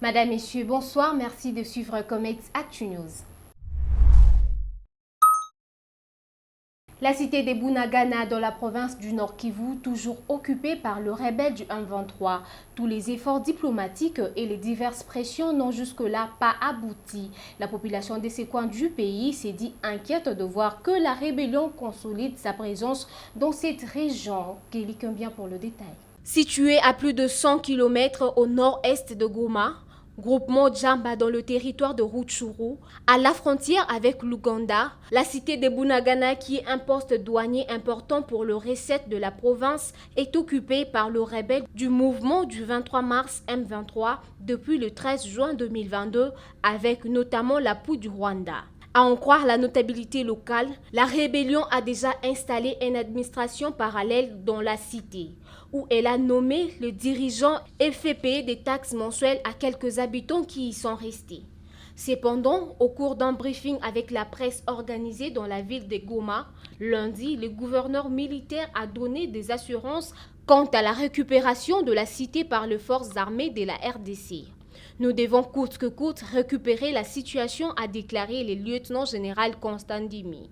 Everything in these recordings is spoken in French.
Madame, Messieurs, bonsoir. Merci de suivre Comex Actu News. La cité de Bunagana dans la province du Nord Kivu, toujours occupée par le rebelle du M23. Tous les efforts diplomatiques et les diverses pressions n'ont jusque-là pas abouti. La population de ces coins du pays s'est dit inquiète de voir que la rébellion consolide sa présence dans cette région. Kelly Kumbien pour le détail. Située à plus de 100 km au nord-est de Goma, groupement Djamba dans le territoire de Rutshuru, à la frontière avec l'Ouganda, la cité de Bunagana, qui est un poste douanier important pour le recette de la province, est occupée par le rebelle du mouvement du 23 mars M23 depuis le 13 juin 2022, avec notamment l'appui du Rwanda. À en croire la notabilité locale, la rébellion a déjà installé une administration parallèle dans la cité, où elle a nommé le dirigeant et fait payer des taxes mensuelles à quelques habitants qui y sont restés. Cependant, au cours d'un briefing avec la presse organisé dans la ville de Goma, lundi, le gouverneur militaire a donné des assurances quant à la récupération de la cité par les forces armées de la RDC. Nous devons coûte que coûte récupérer la situation, a déclaré le lieutenant-général Constant Dimi.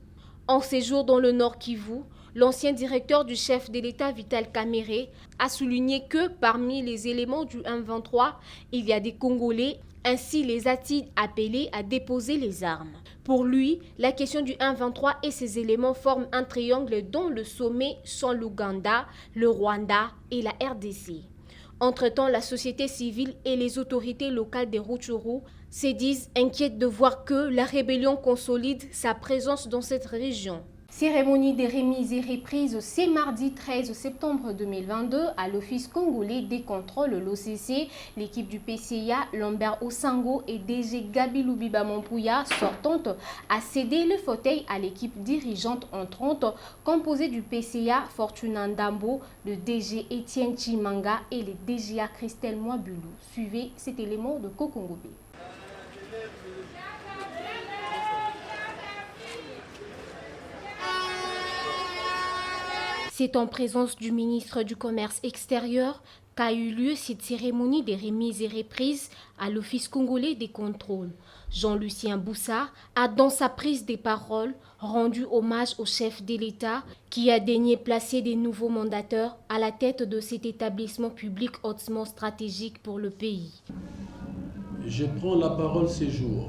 En séjour dans le Nord Kivu, l'ancien directeur du chef de l'État Vital Kamerhe a souligné que parmi les éléments du M23, il y a des Congolais. Ainsi les a-t-il appelés à déposer les armes. Pour lui, la question du M23 et ses éléments forment un triangle dont le sommet sont l'Ouganda, le Rwanda et la RDC. Entre-temps, la société civile et les autorités locales de Rutshuru se disent inquiètes de voir que la rébellion consolide sa présence dans cette région. Cérémonie des remises et reprises ce mardi 13 septembre 2022 à l'Office congolais des contrôles, l'OCC. L'équipe du PCA, Lambert Osango et DG Gabi Lubiba Mompouya, sortante, a cédé le fauteuil à l'équipe dirigeante entrante composée du PCA Fortuna Ndambo, le DG Étienne Chimanga et le DGA Christelle Mwabulu. Suivez cet élément de Kokongobé. C'est en présence du ministre du Commerce extérieur qu'a eu lieu cette cérémonie des remises et reprises à l'Office congolais des contrôles. Jean-Lucien Boussa a, dans sa prise de parole, rendu hommage au chef de l'État qui a daigné placer des nouveaux mandateurs à la tête de cet établissement public hautement stratégique pour le pays. Je prends la parole ce jour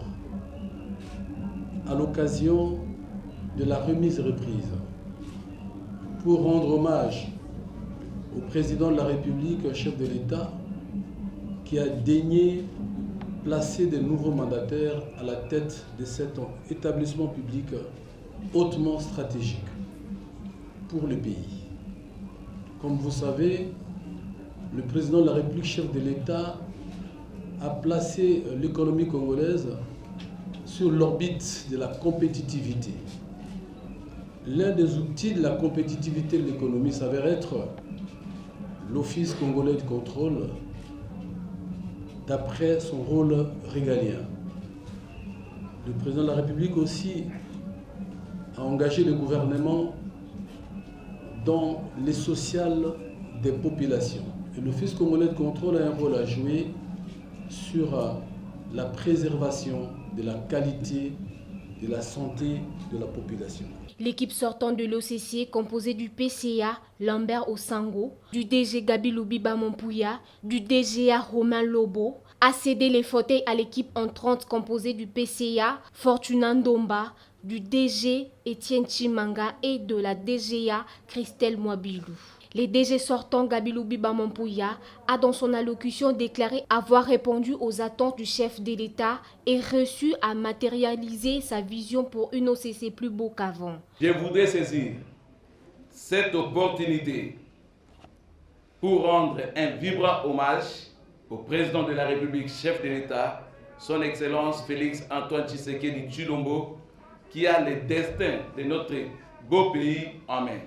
à l'occasion de la remise-reprise pour rendre hommage au président de la République, chef de l'État, qui a daigné placer de nouveaux mandataires à la tête de cet établissement public hautement stratégique pour le pays. Comme vous savez, le président de la République, chef de l'État, a placé l'économie congolaise sur l'orbite de la compétitivité. L'un des outils de la compétitivité de l'économie s'avère être l'Office congolais de contrôle, d'après son rôle régalien. Le président de la République aussi a engagé le gouvernement dans les sociales des populations. Et l'Office congolais de contrôle a un rôle à jouer sur la préservation de la qualité de la santé de la population. L'équipe sortante de l'OCC, composée du PCA Lambert Osango, du DG Gabi Lubiba Mompouya, du DGA Romain Lobo, a cédé les fauteuils à l'équipe entrante composée du PCA Fortuna Ndomba, du DG Étienne Chimanga et de la DGA Christelle Mwabulu. Le DG sortant Gabi Lubiba Mompouya a dans son allocution déclaré avoir répondu aux attentes du chef de l'État et reçu à matérialiser sa vision pour une OCC plus beau qu'avant. Je voudrais saisir cette opportunité pour rendre un vibrant hommage au président de la République, chef de l'État, son Excellence Félix Antoine Tshisekedi Tshilombo, qui a le destin de notre beau pays en main.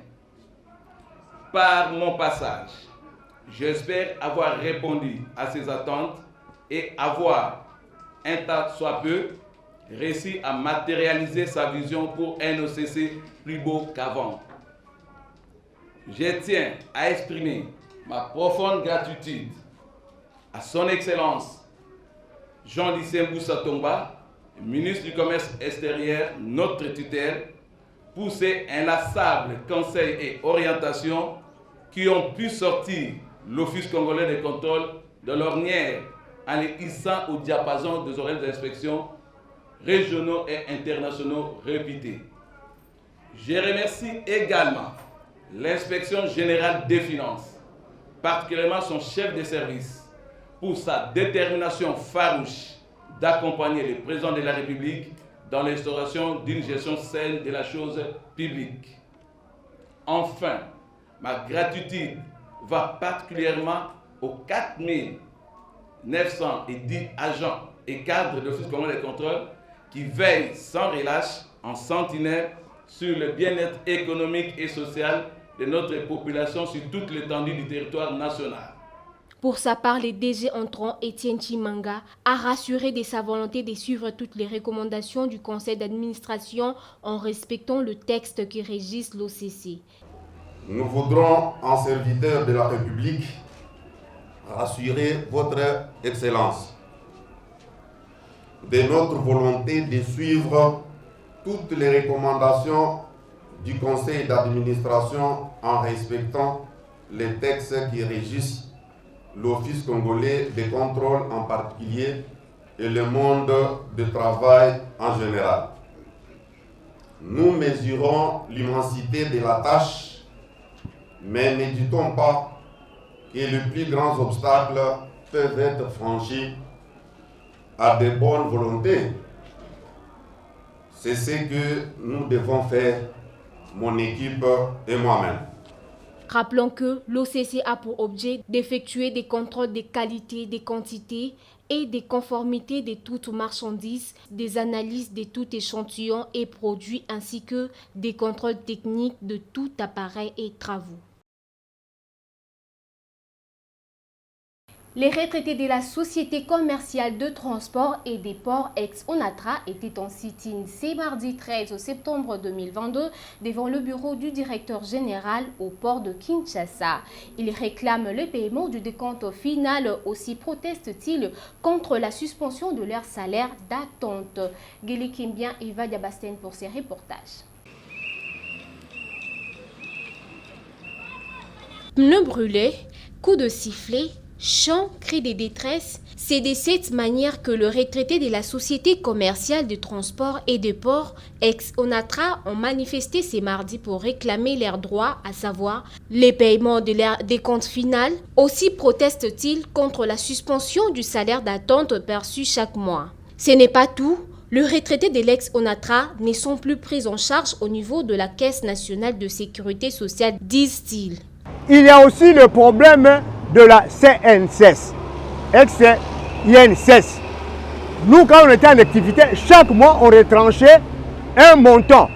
Par mon passage, j'espère avoir répondu à ses attentes et avoir, un tant soit peu, réussi à matérialiser sa vision pour un OCC plus beau qu'avant. Je tiens à exprimer ma profonde gratitude à son Excellence, Jean-Lucien Boussa-Tomba, ministre du Commerce extérieur, notre tutelle, pour ses inlassables conseils et orientations qui ont pu sortir l'Office congolais de contrôle de l'ornière en les hissant au diapason des horaires d'inspection régionaux et internationaux réputés. Je remercie également l'Inspection générale des finances, particulièrement son chef de service, pour sa détermination farouche d'accompagner le président de la République dans l'instauration d'une gestion saine de la chose publique. Enfin, ma gratitude va particulièrement aux 4910 agents et cadres de l'Office congolais de contrôle qui veillent sans relâche en sentinelle sur le bien-être économique et social de notre population sur toute l'étendue du territoire national. Pour sa part, le DG entrant Étienne Chimanga a rassuré de sa volonté de suivre toutes les recommandations du conseil d'administration en respectant le texte qui régisse l'OCC. Nous voudrons, en serviteur de la République, rassurer votre Excellence de notre volonté de suivre toutes les recommandations du conseil d'administration en respectant les textes qui régissent l'Office congolais de contrôle en particulier et le monde du travail en général. Nous mesurons l'immensité de la tâche, mais ne doutons pas que les plus grands obstacles peuvent être franchis à de bonnes volontés. C'est ce que nous devons faire, mon équipe et moi-même. Rappelons que l'OCC a pour objet d'effectuer des contrôles de qualité, de quantité et de conformité de toutes marchandises, des analyses de tout échantillon et produits ainsi que des contrôles techniques de tout appareil et travaux. Les retraités de la Société commerciale de transport et des ports ex-ONATRA étaient en sit-in ce mardi 13 septembre 2022 devant le bureau du directeur général au port de Kinshasa. Ils réclament le paiement du décompte final. Aussi protestent-ils contre la suspension de leur salaire d'attente. Guéli Kimbien et Eva Diabasten pour ces reportages. Pneus brûlés, coups de sifflet, chants, cris de détresse, c'est de cette manière que le retraité de la Société commerciale de transport et de ports, ex-ONATRA, ont manifesté ce mardi pour réclamer leurs droits, à savoir les paiements de leur décompte final. Aussi protestent-ils contre la suspension du salaire d'attente perçu chaque mois. Ce n'est pas tout. Les retraités de l'ex-ONATRA ne sont plus pris en charge au niveau de la Caisse nationale de sécurité sociale, disent-ils. Il y a aussi le problème de la CNSS, ex-INSS. Nous, quand on était en activité, chaque mois, on retranchait un montant.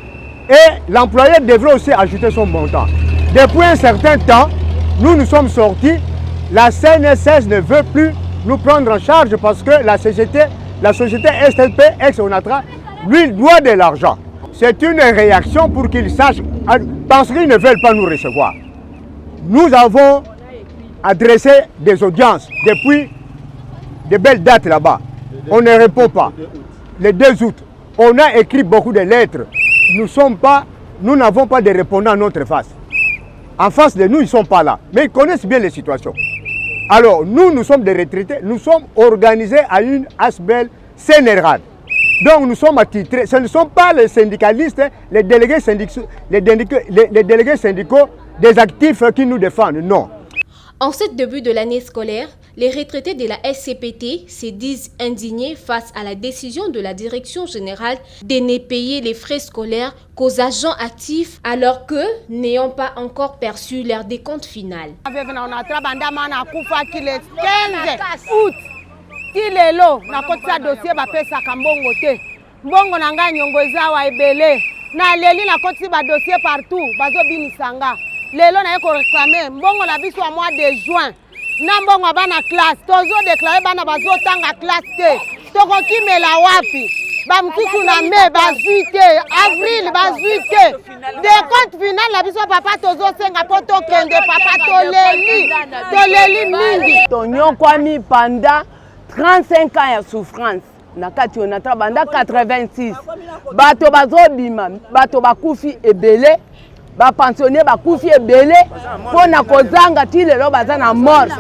Et l'employeur devrait aussi ajouter son montant. Depuis un certain temps, nous sommes sortis. La CNSS ne veut plus nous prendre en charge parce que la société SLP, ex-ONATRA, lui doit de l'argent. C'est une réaction pour qu'ils sachent, parce qu'ils ne veulent pas nous recevoir. Nous avons adressé des audiences depuis de belles dates là-bas. On ne répond pas. Le 2 août, on a écrit beaucoup de lettres. Nous n'avons pas de répondants à notre face. En face de nous, ils ne sont pas là. Mais ils connaissent bien les situations. Alors, nous sommes des retraités. Nous sommes organisés à une ASBEL Sénérale. Donc, nous sommes attitrés. Ce ne sont pas les syndicalistes, les délégués syndicaux des actifs qui nous défendent. Non. En ce début de l'année scolaire, les retraités de la SCPT se disent indignés face à la décision de la direction générale de ne payer les frais scolaires qu'aux agents actifs alors que n'ayant pas encore perçu leur décompte final. Lelo na yeko réclamer mbongo na biso à mois de juin na mbongo bana classe tozo déclarer bana bazo tanga classe te toko kimela wapi ba mtusu na mai bazwite avril bazwite de compte final na biso papa tozo senga poto kende papa toleli mingi tonyo kwami panda 35 ans ya souffrance na kati Onatra banda 86 bato bazobima bato bakufi ebele ba pensionnaire bakufi ebele pona kozanga ti lelo baza na mort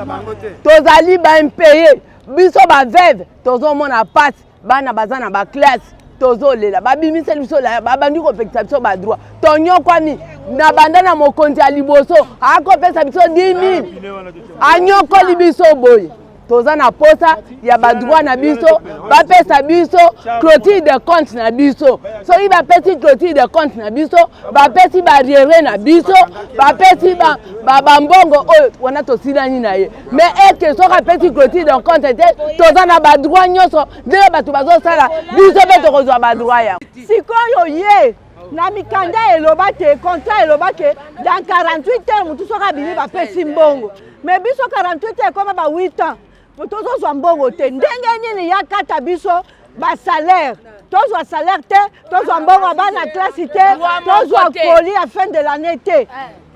tozali ba impayé biso ba veuve tozomona passe bana baza na ba classe tozolela babimiseli biso la babandi kopekisa biso ba droit tonyokwami na banda na mokonzi ya liboso akopesa biso 10 000 anyokoli biso boye toza na posa ya ba droit na biso bapesa biso clôture de compte na biso soki bapesi clôture de compte na biso bapesi barriere na biso bapesi bambongo oyo wana tosilani na ye mais eke soki apesi clôture de compte te toza na ba droit nyonso ndenge bato bazosala biso mpe tokozwa ba droit yango sikoyo ye na mikanda eloba te contrat eloba ke dans 48 heures mutu soki abimi bapesi mbongo mais biso 48 heures ekoma ba 8 ans tozozwa mbongo te ndenge nini ya kata biso basalaire tozwa salaire te tozwa mbongo bana klasi te tozwa koli à fin de l'année te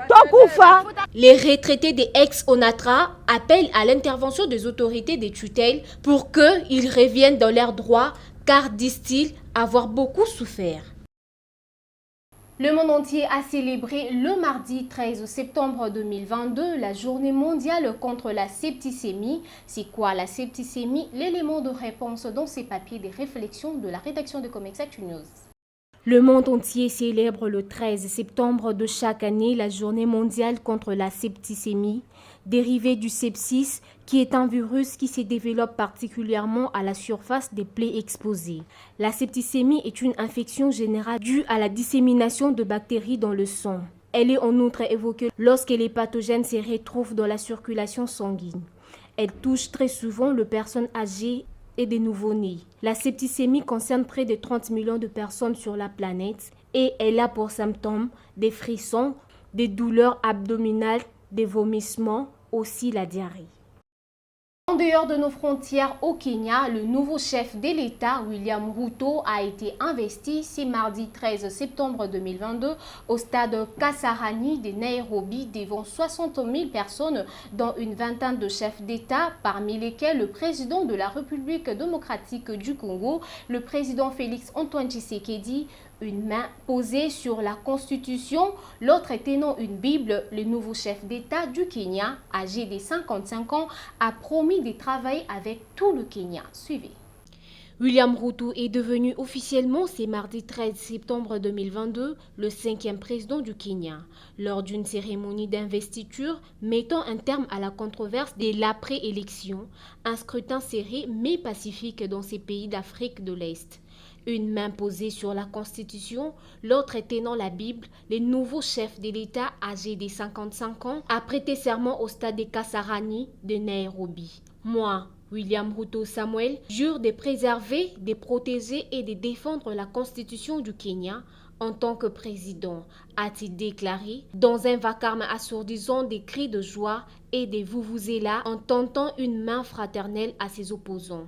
tokufa. Les retraités des ex-Onatra appellent à l'intervention des autorités des tutelles pour qu'ils reviennent dans leurs droits car, disent-ils, avoir beaucoup souffert. Le monde entier a célébré le mardi 13 septembre 2022 la journée mondiale contre la septicémie. C'est quoi la septicémie? L'élément de réponse dans ces papiers des réflexions de la rédaction de Comex Actu News. Le monde entier célèbre le 13 septembre de chaque année la journée mondiale contre la septicémie, dérivée du sepsis, qui est un virus qui se développe particulièrement à la surface des plaies exposées. La septicémie est une infection générale due à la dissémination de bactéries dans le sang. Elle est en outre évoquée lorsque les pathogènes se retrouvent dans la circulation sanguine. Elle touche très souvent les personnes âgées et des nouveau-nés. La septicémie concerne près de 30 millions de personnes sur la planète et elle a pour symptômes des frissons, des douleurs abdominales, des vomissements, aussi la diarrhée. En dehors de nos frontières au Kenya, le nouveau chef de l'État, William Ruto, a été investi ce mardi 13 septembre 2022 au stade Kasarani de Nairobi devant 60 000 personnes, dont une vingtaine de chefs d'État, parmi lesquels le président de la République démocratique du Congo, le président Félix Antoine Tshisekedi, une main posée sur la Constitution, l'autre tenant une Bible. Le nouveau chef d'État du Kenya, âgé de 55 ans, a promis de travailler avec tout le Kenya. Suivez. William Ruto est devenu officiellement ce mardi 13 septembre 2022 le 5e président du Kenya. Lors d'une cérémonie d'investiture mettant un terme à la controverse de l'après-élection, un scrutin serré mais pacifique dans ces pays d'Afrique de l'Est. Une main posée sur la Constitution, l'autre tenant la Bible, le nouveau chef de l'État âgé de 55 ans a prêté serment au stade de Kasarani de Nairobi. Moi, William Ruto Samuel, jure de préserver, de protéger et de défendre la Constitution du Kenya en tant que président, a-t-il déclaré dans un vacarme assourdissant des cris de joie et des vuvuzelas en tentant une main fraternelle à ses opposants.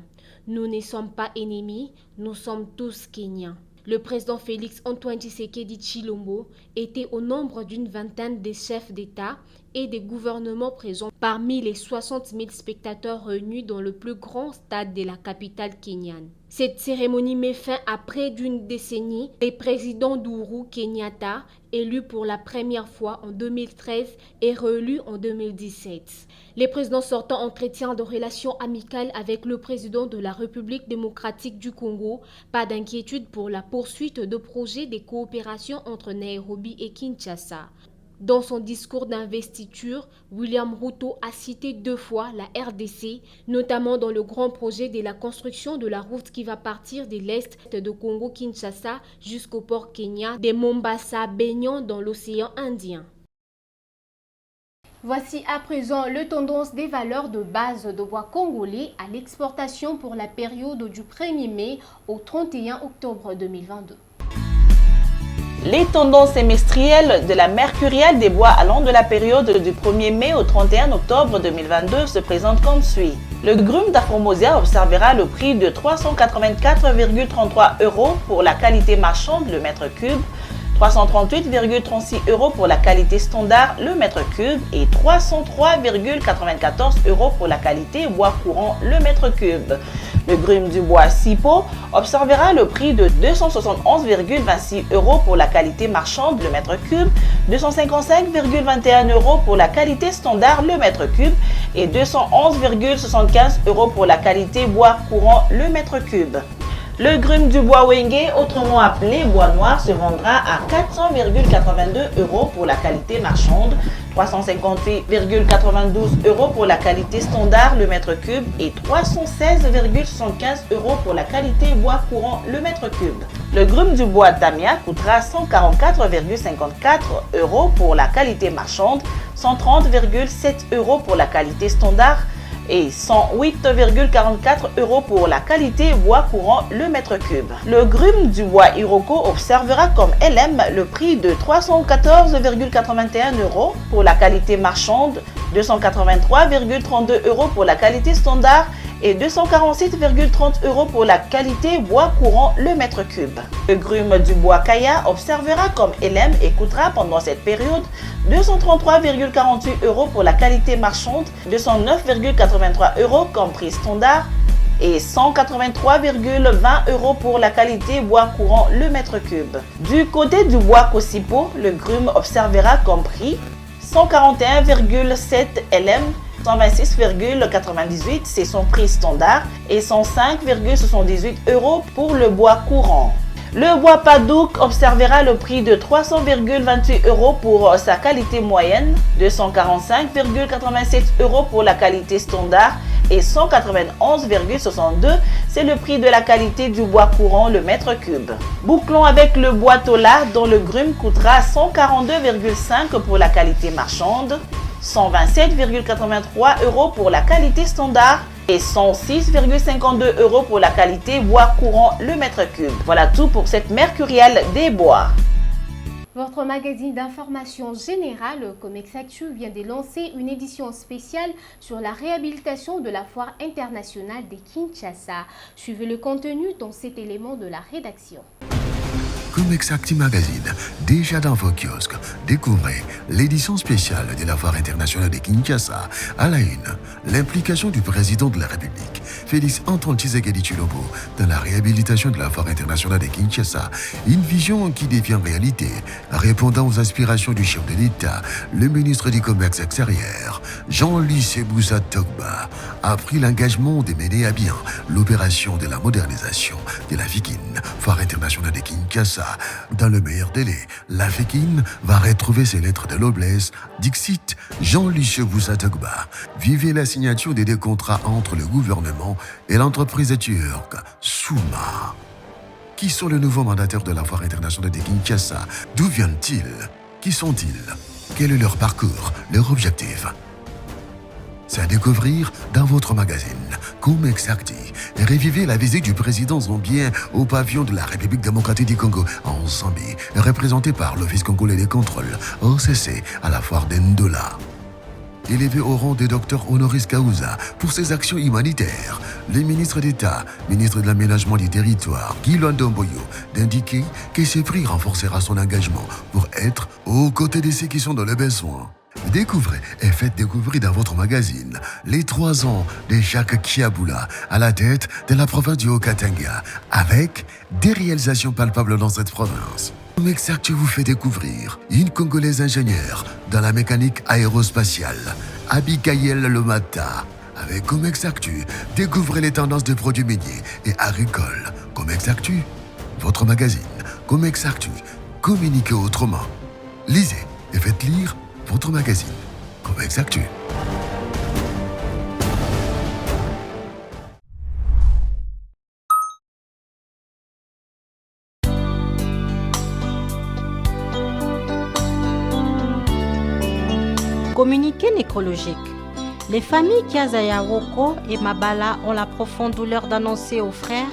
Nous ne sommes pas ennemis, nous sommes tous Kenyans. Le président Félix Antoine Tshisekedi Tshilombo était au nombre d'une vingtaine de chefs d'État et de gouvernements présents parmi les 60 000 spectateurs réunis dans le plus grand stade de la capitale kenyane. Cette cérémonie met fin à près d'une décennie. Le président Uhuru Kenyatta, élu pour la première fois en 2013 et réélu en 2017. Les présidents sortants entretient de relations amicales avec le président de la République démocratique du Congo. Pas d'inquiétude pour la poursuite de projets de coopération entre Nairobi et Kinshasa. Dans son discours d'investiture, William Ruto a cité 2 fois la RDC, notamment dans le grand projet de la construction de la route qui va partir de l'est de Congo-Kinshasa jusqu'au port Kenya de Mombasa, baignant dans l'océan Indien. Voici à présent le tendance des valeurs de base de bois congolais à l'exportation pour la période du 1er mai au 31 octobre 2022. Les tendances semestrielles de la mercuriale des bois allant de la période du 1er mai au 31 octobre 2022 se présentent comme suit. Le grume d'Afromosia observera le prix de 384,33 € pour la qualité marchande le mètre cube. 338,36 € pour la qualité standard le mètre cube et 303,94 € pour la qualité bois courant le mètre cube. Le grume du bois Sipo observera le prix de 271,26 € pour la qualité marchande le mètre cube, 255,21 € pour la qualité standard le mètre cube et 211,75 € pour la qualité bois courant le mètre cube. Le grume du bois Wenge, autrement appelé bois noir, se vendra à 400,82 € pour la qualité marchande, 358,92 € pour la qualité standard le mètre cube et 316,75 € pour la qualité bois courant le mètre cube. Le grume du bois Damia coûtera 144,54 € pour la qualité marchande, 130,7 € pour la qualité standard et 108,44 € pour la qualité bois courant le mètre cube. Le grume du bois Iroko observera comme LM le prix de 314,81 € pour la qualité marchande, 283,32 € pour la qualité standard et 247,30 € pour la qualité bois courant le mètre cube. Le grume du bois Kaya observera comme LM et coûtera pendant cette période 233,48 € pour la qualité marchande, 209,83 € comme prix standard et 183,20 € pour la qualité bois courant le mètre cube. Du côté du bois Kosipo, le grume observera comme prix 141,7 LM, 126,98 c'est son prix standard et 105,78 € pour le bois courant. Le bois Padouk observera le prix de 300,28 € pour sa qualité moyenne, 245,87 € pour la qualité standard et 191,62 c'est le prix de la qualité du bois courant le mètre cube. Bouclons avec le bois Tola dont le grume coûtera 142,5 € pour la qualité marchande, 127,83 € pour la qualité standard et 106,52 € pour la qualité bois courant le mètre cube. Voilà tout pour cette mercuriale des bois. Votre magazine d'information générale, Comex Actu, vient de lancer une édition spéciale sur la réhabilitation de la foire internationale de Kinshasa. Suivez le contenu dans cet élément de la rédaction. Comex Actu Magazine, déjà dans vos kiosques, découvrez l'édition spéciale de la foire internationale de Kinshasa. À la une, l'implication du président de la République, Félix Antoine Tshisekedi Tshilombo, dans la réhabilitation de la foire internationale de Kinshasa. Une vision qui devient réalité, répondant aux aspirations du chef de l'État, le ministre du Commerce extérieur, Jean-Louis Seboussa Togba, a pris l'engagement de mener à bien l'opération de la modernisation de la FIKIN, foire internationale de Kinshasa. Dans le meilleur délai, la FIKIN va retrouver ses lettres de noblesse. Dixit, Jean-Louis Seboussa Togba. Vivez la signature des deux contrats entre le gouvernement et l'entreprise turque Souma. Qui sont les nouveaux mandataires de la foire internationale de Kinshasa? D'où viennent-ils? Qui sont-ils? Quel est leur parcours, leur objectif? C'est à découvrir dans votre magazine Comex Actu. Revivez la visite du président zambien au pavillon de la République démocratique du Congo en Zambie, représenté par l'Office congolais des contrôles, OCC, à la foire d'Ndola. Élevé au rang de docteur honoris causa pour ses actions humanitaires, le ministre d'État, ministre de l'Aménagement du Territoire, Guy Ndomboyo, d'indiquer que ce prix renforcera son engagement pour être aux côtés de ceux qui sont dans le besoin. Découvrez et faites découvrir dans votre magazine les 3 ans de Jacques Kiaboula à la tête de la province du Haut-Katanga, avec des réalisations palpables dans cette province. Comex Actu vous fait découvrir une Congolaise ingénieure dans la mécanique aérospatiale, Abigail Lomata. Avec Comex Actu, découvrez les tendances des produits miniers et agricoles. Comex Actu, votre magazine. Comex Actu, communiquez autrement. Lisez et faites lire votre magazine, Comex Actu. Communiqué nécrologique. Les familles Kiazayawoko et Mabala ont la profonde douleur d'annoncer aux frères,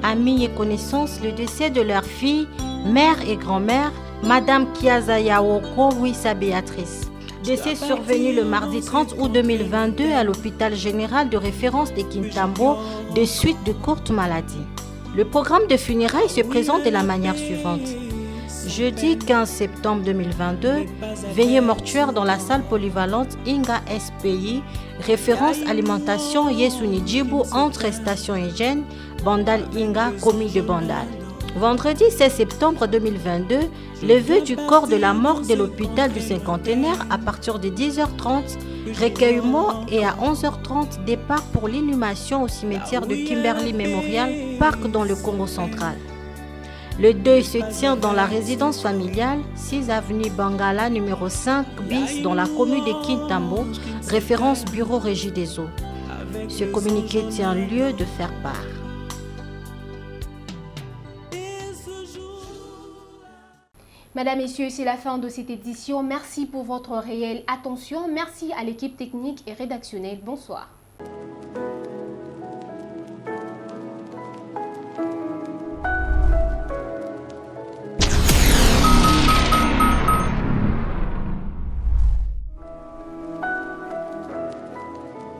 amis et connaissances le décès de leur fille, mère et grand-mère, Madame Kiazayawoko Wissa Béatrice. Décès survenu le mardi 30 août 2022 à l'hôpital général de référence de Kintambo de suite de courtes maladies. Le programme de funérailles se présente de la manière suivante. Jeudi 15 septembre 2022, veillée mortuaire dans la salle polyvalente Inga SPI, référence alimentation Yesuni Djibou entre station Hygiène, Bandal Inga, commis de Bandal. Vendredi 16 septembre 2022, levée du corps de la morgue de l'hôpital du Cinquantenaire à partir de 10h30, recueillement et à 11h30, départ pour l'inhumation au cimetière de Kimberley Memorial Park dans le Congo central. Le deuil se tient dans la résidence familiale, 6 avenue Bangala, numéro 5 bis, dans la commune de Kintambo, référence Bureau Régie des Eaux. Ce communiqué tient lieu de faire part. Mesdames, Messieurs, c'est la fin de cette édition. Merci pour votre réelle attention. Merci à l'équipe technique et rédactionnelle. Bonsoir.